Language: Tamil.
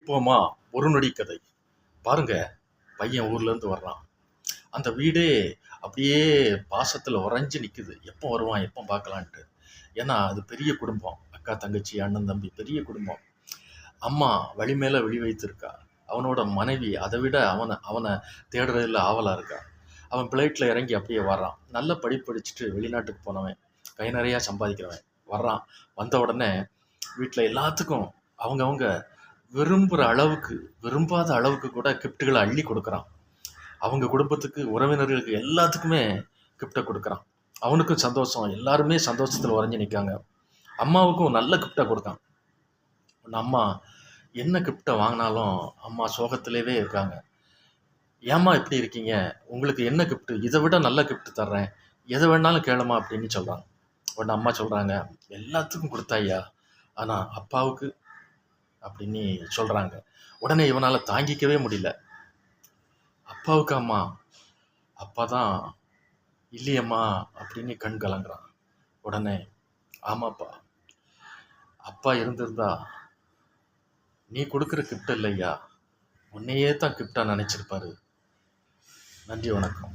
இப்போமா ஒரு நொடி கதை பாருங்க. பையன் ஊர்ல இருந்து வர்றான். அந்த வீடே அப்படியே பாசத்துல உறைஞ்சு நிக்குது. எப்போ வருவான், எப்போ பார்க்கலான்ட்டு. ஏன்னா அது பெரிய குடும்பம். அக்கா, தங்கச்சி, அண்ணன், தம்பி, பெரிய குடும்பம். அம்மா வழி மேல விழி வைத்திருக்கா. அவனோட மனைவி அதை விட அவனை அவனை தேடுறதுல ஆவலா இருக்கா. அவன் பிளைட்ல இறங்கி அப்படியே வர்றான். நல்ல படிப்பு படிச்சுட்டு வெளிநாட்டுக்கு போனவன், கை நிறையா சம்பாதிக்கிறவன் வர்றான். வந்த உடனே வீட்டில் எல்லாத்துக்கும் அவங்கவங்க விரும்புகிற அளவுக்கு, விரும்பாத அளவுக்கு கூட கிஃப்ட்டுகளை அள்ளி கொடுக்குறான். அவங்க குடும்பத்துக்கு, உறவினர்களுக்கு எல்லாத்துக்குமே கிஃப்ட்டை கொடுக்குறான். அவனுக்கும் சந்தோஷம். எல்லாருமே சந்தோஷத்தில் உறைஞ்சு நிற்காங்க. அம்மாவுக்கும் நல்ல கிஃப்டை கொடுத்தான். உன் அம்மா என்ன கிஃப்டை வாங்கினாலும் அம்மா சோகத்திலேயே இருக்காங்க. ஏம்மா இப்படி இருக்கீங்க, உங்களுக்கு என்ன கிஃப்ட், இதை விட நல்ல கிஃப்ட் தர்றேன், எதை வேணாலும் கேளுமா அப்படின்னு சொல்றாங்க. உடனே அம்மா சொல்றாங்க, எல்லாத்துக்கும் கொடுத்தாய்யா, ஆனா அப்பாவுக்கு அப்படின்னு சொல்றாங்க. உடனே இவனால தாங்கிக்கவே முடியல. அப்பாவுக்கு அம்மா, அப்பா தான் இல்லையம்மா அப்படின்னு கண் கலங்குறான். உடனே, ஆமாப்பா, அப்பா இருந்திருந்தா நீ கொடுக்குற கிஃப்ட் இல்லையா, உன்னையே தான் கிஃப்டா நினைச்சிருப்பாரு. நன்றி, வணக்கம்.